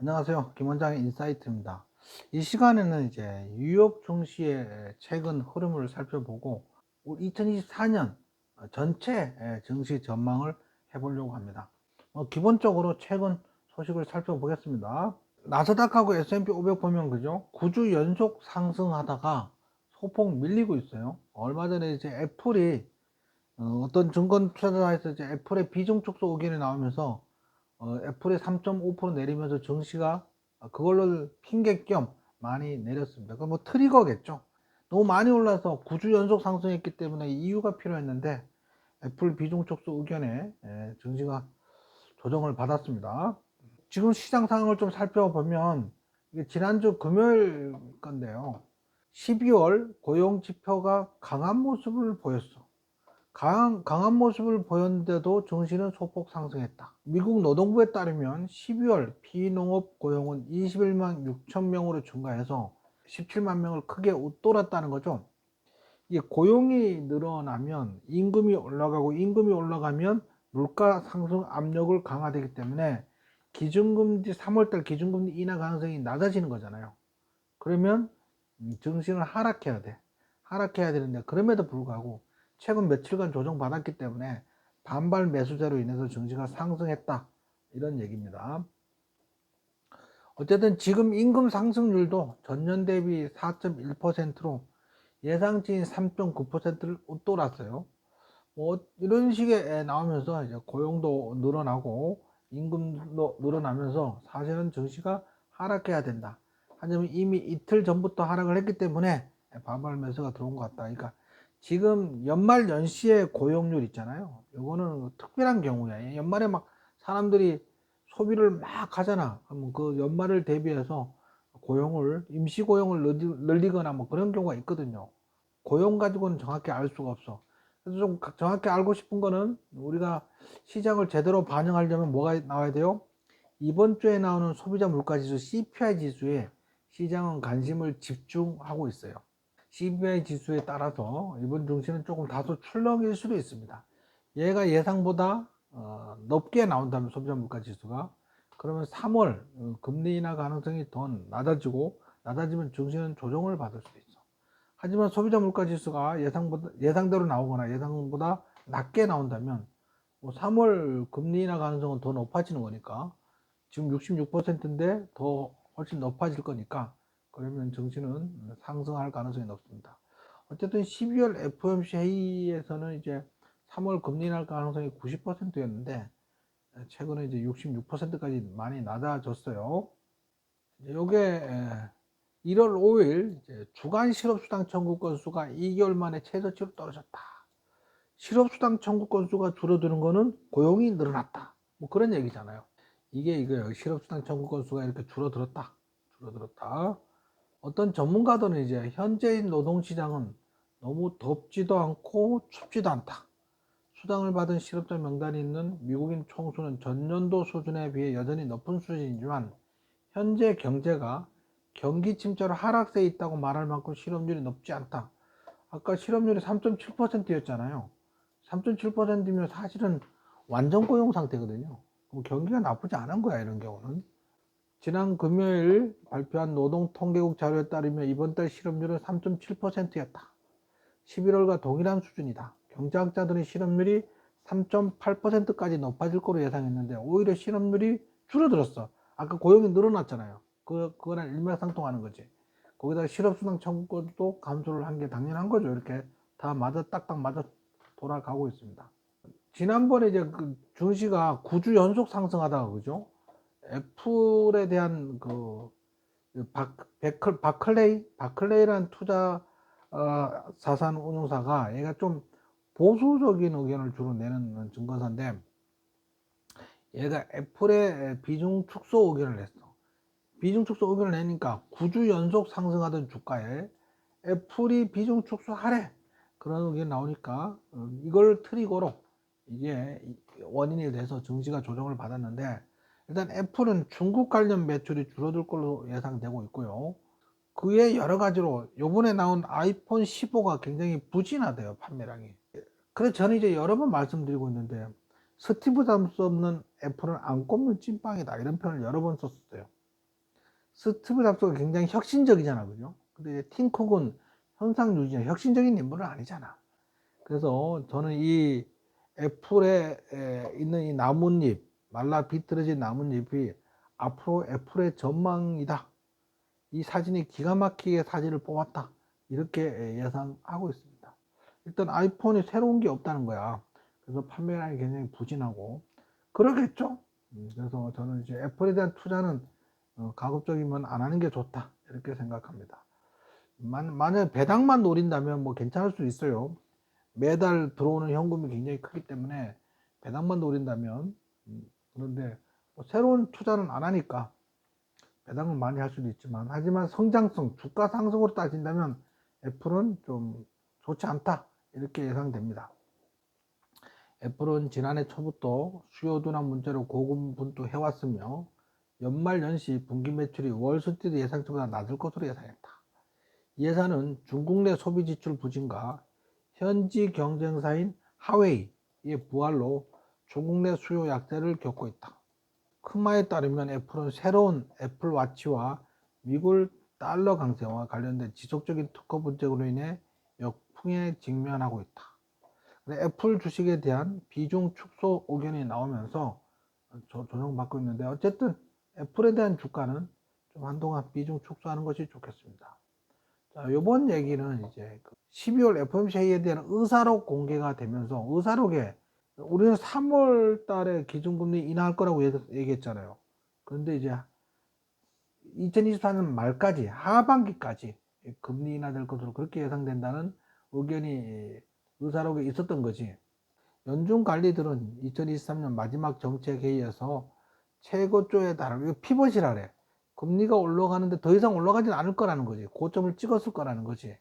안녕하세요. 김원장의 인사이트입니다. 이 시간에는 이제 뉴욕 증시의 최근 흐름을 살펴보고 2024년 전체 증시 전망을 해보려고 합니다. 기본적으로 최근 소식을 살펴보겠습니다. 나스닥하고 S&P 500 보면 그죠? 9주 연속 상승하다가 소폭 밀리고 있어요. 얼마 전에 이제 애플이 어떤 증권 투자자에서 이제 애플의 비중 축소 의견이 나오면서 애플이 3.5% 내리면서 증시가 그걸로 핑계 겸 많이 내렸습니다. 그건 뭐 트리거겠죠. 너무 많이 올라서 9주 연속 상승했기 때문에 이유가 필요했는데 애플 비중 축소 의견에 증시가 조정을 받았습니다. 지금 시장 상황을 좀 살펴보면 이게 지난주 금요일 건데요. 12월 고용 지표가 강한 모습을 보였어. 강한 모습을 보였는데도 증시는 소폭 상승했다. 미국 노동부에 따르면 12월 비농업 고용은 21만 6천 명으로 증가해서 17만 명을 크게 웃돌았다는 거죠. 이게 고용이 늘어나면 임금이 올라가고 임금이 올라가면 물가 상승 압력을 강화되기 때문에 기준금리 3월달 기준금리 인하 가능성이 낮아지는 거잖아요. 그러면 증시는 하락해야 돼. 하락해야 되는데 그럼에도 불구하고 최근 며칠간 조정받았기 때문에 반발 매수세로 인해서 증시가 상승했다. 이런 얘기입니다. 어쨌든 지금 임금 상승률도 전년 대비 4.1%로 예상치인 3.9%를 웃돌았어요. 뭐 이런 식의 나오면서 이제 고용도 늘어나고 임금도 늘어나면서 사실은 증시가 하락해야 된다. 하지만 이미 이틀 전부터 하락을 했기 때문에 반발 매수가 들어온 것 같다. 그러니까 지금 연말 연시에 고용률 있잖아요. 이거는 특별한 경우야. 연말에 막 사람들이 소비를 막 하잖아. 그러면 그 연말을 대비해서 고용을 임시 고용을 늘리거나 뭐 그런 경우가 있거든요. 고용 가지고는 정확히 알 수가 없어. 그래서 좀 정확히 알고 싶은 거는 우리가 시장을 제대로 반영하려면 뭐가 나와야 돼요? 이번 주에 나오는 소비자 물가지수 CPI 지수에 시장은 관심을 집중하고 있어요. CPI 지수에 따라서 이번 증시는 조금 다소 출렁일 수도 있습니다. 얘가 예상보다 높게 나온다면 소비자 물가 지수가 그러면 3월 금리 인하 가능성이 더 낮아지면 증시는 조정을 받을 수도 있어. 하지만 소비자 물가 지수가 예상대로 나오거나 예상보다 낮게 나온다면 뭐 3월 금리 인하 가능성은 더 높아지는 거니까 지금 66%인데 더 훨씬 높아질 거니까 그러면 증시는 상승할 가능성이 높습니다. 어쨌든 12월 FOMC 회의에서는 이제 3월 금리 인하 가능성이 90%였는데 최근에 이제 66%까지 많이 낮아졌어요. 요게 1월 5일 주간 실업수당 청구 건수가 2개월 만에 최저치로 떨어졌다. 실업수당 청구 건수가 줄어드는 거는 고용이 늘어났다. 뭐 그런 얘기잖아요. 이게 이거예요. 실업수당 청구 건수가 이렇게 줄어들었다. 줄어들었다. 어떤 전문가들은 이제 현재인 노동시장은 너무 덥지도 않고 춥지도 않다. 수당을 받은 실업자 명단이 있는 미국인 총수는 전년도 수준에 비해 여전히 높은 수준이지만 현재 경제가 경기 침체로 하락세에 있다고 말할 만큼 실업률이 높지 않다. 아까 실업률이 3.7%였잖아요. 3.7%면 사실은 완전 고용 상태거든요. 그럼 경기가 나쁘지 않은 거야, 이런 경우는. 지난 금요일 발표한 노동통계국 자료에 따르면 이번 달 실업률은 3.7%였다. 11월과 동일한 수준이다. 경제학자들은 실업률이 3.8%까지 높아질 거로 예상했는데 오히려 실업률이 줄어들었어. 아까 고용이 늘어났잖아요. 그거랑 일맥상통하는 거지. 거기다가 실업수당 청구도 감소를 한 게 당연한 거죠. 이렇게 다 맞아 딱딱 맞아 돌아가고 있습니다. 지난번에 이제 그 증시가 9주 연속 상승하다가 그죠? 애플에 대한 바클레이라는 투자 자산 운용사가 얘가 좀 보수적인 의견을 주로 내는 증권사인데 얘가 애플의 비중 축소 의견을 냈어. 비중 축소 의견을 내니까 9주 연속 상승하던 주가에 애플이 비중 축소하래 그런 의견이 나오니까 이걸 트리거로 이게 원인이 돼서 증시가 조정을 받았는데 일단 애플은 중국 관련 매출이 줄어들 걸로 예상되고 있고요. 그에 여러 가지로 요번에 나온 아이폰 15가 굉장히 부진하대요, 판매량이. 그래서 저는 이제 여러 번 말씀드리고 있는데 스티브 잡스 없는 애플은 안 꼽는 찐빵이다 이런 표현을 여러 번 썼어요. 스티브 잡스가 굉장히 혁신적이잖아, 그죠? 근데 이제 팀 쿡은 현상 유지나 혁신적인 인물은 아니잖아. 그래서 저는 이 애플에 있는 이 나뭇잎, 말라 비틀어진 나뭇잎이 앞으로 애플의 전망이다. 이 사진이 기가 막히게 사진을 뽑았다. 이렇게 예상하고 있습니다. 일단 아이폰이 새로운 게 없다는 거야. 그래서 판매량이 굉장히 부진하고 그러겠죠. 그래서 저는 이제 애플에 대한 투자는 가급적이면 안 하는 게 좋다. 이렇게 생각합니다. 만약 배당만 노린다면 뭐 괜찮을 수 있어요. 매달 들어오는 현금이 굉장히 크기 때문에 배당만 노린다면 그런데 뭐 새로운 투자는 안 하니까 배당을 많이 할 수도 있지만 하지만 성장성, 주가 상승으로 따진다면 애플은 좀 좋지 않다 이렇게 예상됩니다. 애플은 지난해 초부터 수요 둔화 문제로 고군분투 해왔으며 연말 연시 분기 매출이 월스트리트 예상치보다 낮을 것으로 예상했다. 예산은 중국 내 소비 지출 부진과 현지 경쟁사인 하웨이의 부활로 중국 내 수요 약세를 겪고 있다. 크마에 따르면 애플은 새로운 애플워치와 미국 달러 강세와 관련된 지속적인 특허 분쟁으로 인해 역풍에 직면하고 있다. 애플 주식에 대한 비중 축소 의견이 나오면서 조정받고 있는데 어쨌든 애플에 대한 주가는 좀 한동안 비중 축소하는 것이 좋겠습니다. 자, 이번 얘기는 이제 12월 FOMC 회의에 대한 의사록 공개가 되면서 의사록에 우리는 3월 달에 기준금리 인하할 거라고 얘기했잖아요. 그런데 이제 2024년 말까지 하반기까지 금리 인하될 것으로 그렇게 예상된다는 의견이 의사록에 있었던 거지. 연준 관리들은 2023년 마지막 정책 회의에서 최고조에 달하는 피벗이라 그래. 금리가 올라가는데 더 이상 올라가진 않을 거라는 거지. 고점을 찍었을 거라는 거지.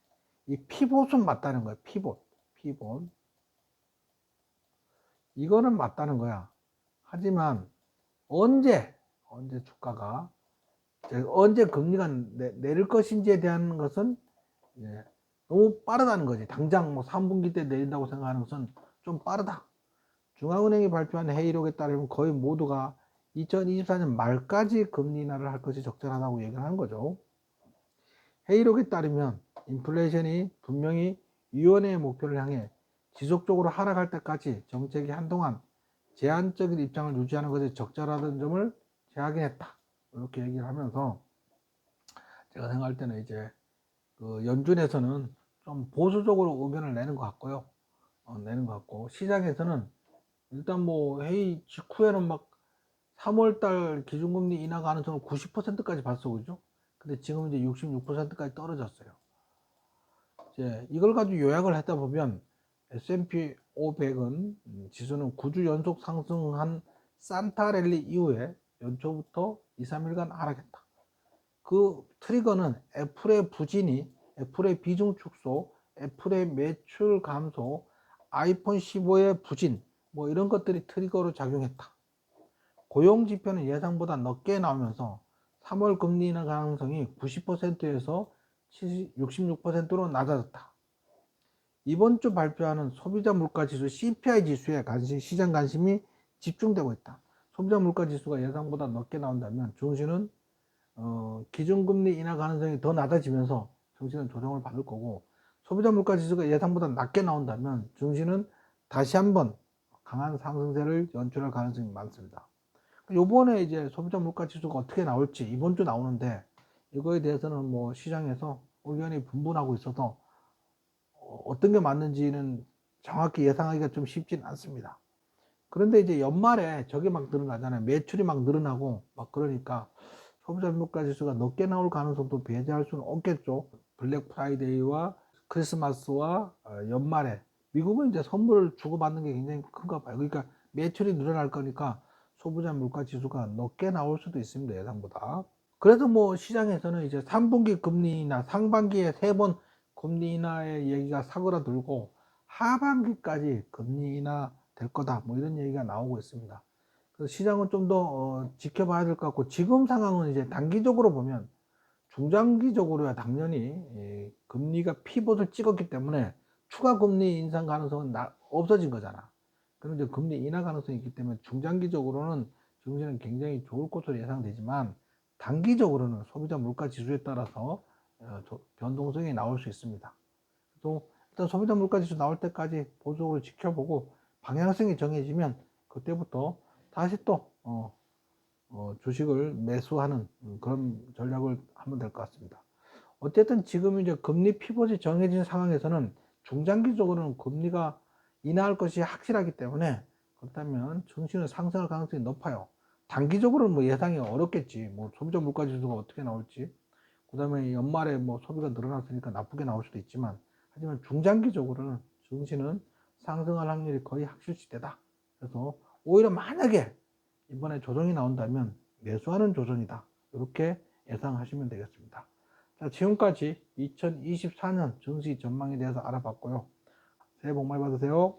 이 피벗은 맞다는 거야. 피벗. 이거는 맞다는 거야. 하지만 언제 주가가 언제 금리가 내릴 것인지에 대한 것은 너무 빠르다는 거지. 당장 뭐 3분기 때 내린다고 생각하는 것은 좀 빠르다. 중앙은행이 발표한 회의록에 따르면 거의 모두가 2024년 말까지 금리 인하를 할 것이 적절하다고 얘기를 하는 거죠. 회의록에 따르면 인플레이션이 분명히 위원회의 목표를 향해 지속적으로 하락할 때까지 정책이 한동안 제한적인 입장을 유지하는 것이 적절하다는 점을 재확인했다. 이렇게 얘기를 하면서 제가 생각할 때는 이제 그 연준에서는 좀 보수적으로 의견을 내는 것 같고요. 내는 것 같고 시장에서는 일단 뭐 회의 직후에는 막 3월달 기준금리 인하 가능성을 90%까지 봤어, 그죠? 근데 지금 이제 66%까지 떨어졌어요. 이제 이걸 가지고 요약을 했다 보면 S&P 500은 지수는 9주 연속 상승한 산타랠리 이후에 연초부터 2, 3일간 하락했다. 그 트리거는 애플의 부진이 애플의 비중 축소, 애플의 매출 감소, 아이폰 15의 부진 뭐 이런 것들이 트리거로 작용했다. 고용 지표는 예상보다 높게 나오면서 3월 금리 인하 가능성이 90%에서 66%로 낮아졌다. 이번 주 발표하는 소비자 물가 지수 CPI 지수에 시장 관심이 집중되고 있다. 소비자 물가 지수가 예상보다 높게 나온다면 증시는 기준금리 인하 가능성이 더 낮아지면서 증시는 조정을 받을 거고 소비자 물가 지수가 예상보다 낮게 나온다면 증시는 다시 한번 강한 상승세를 연출할 가능성이 많습니다. 요번에 이제 소비자 물가 지수가 어떻게 나올지 이번 주 나오는데 이거에 대해서는 뭐 시장에서 의견이 분분하고 있어서 어떤 게 맞는지는 정확히 예상하기가 좀 쉽진 않습니다. 그런데 이제 연말에 저게 막 늘어나잖아요. 매출이 막 늘어나고 막 그러니까 소비자 물가 지수가 높게 나올 가능성도 배제할 수는 없겠죠. 블랙 프라이데이와 크리스마스와 연말에 미국은 이제 선물을 주고받는 게 굉장히 큰가 봐요. 그러니까 매출이 늘어날 거니까 소비자 물가 지수가 높게 나올 수도 있습니다. 예상보다. 그래서 뭐 시장에서는 이제 3분기 금리 인하, 상반기에 3번 금리 인하의 얘기가 사그라들고 하반기까지 금리 인하 될 거다. 뭐 이런 얘기가 나오고 있습니다. 그래서 시장은 좀 더 지켜봐야 될 것 같고 지금 상황은 이제 단기적으로 보면 중장기적으로야 당연히 금리가 피봇을 찍었기 때문에 추가 금리 인상 가능성은 없어진 거잖아. 그런데 금리 인하 가능성이 있기 때문에 중장기적으로는 증시는 굉장히 좋을 것으로 예상되지만 단기적으로는 소비자 물가 지수에 따라서 변동성이 나올 수 있습니다. 또 일단 소비자 물가 지수 나올 때까지 보수적으로 지켜보고 방향성이 정해지면 그때부터 다시 또 주식을 매수하는 그런 전략을 하면 될 것 같습니다. 어쨌든 지금 이제 금리 피벗이 정해진 상황에서는 중장기적으로는 금리가 인하할 것이 확실하기 때문에, 그렇다면 증시는 상승할 가능성이 높아요. 단기적으로는 뭐 예상이 어렵겠지. 뭐 소비자 물가 지수가 어떻게 나올지. 그다음에 연말에 뭐 소비가 늘어났으니까 나쁘게 나올 수도 있지만, 하지만 중장기적으로는 증시는 상승할 확률이 거의 확실시되다. 그래서 오히려 만약에 이번에 조정이 나온다면 매수하는 조정이다. 이렇게 예상하시면 되겠습니다. 자, 지금까지 2024년 증시 전망에 대해서 알아봤고요. 새해 복 많이 받으세요.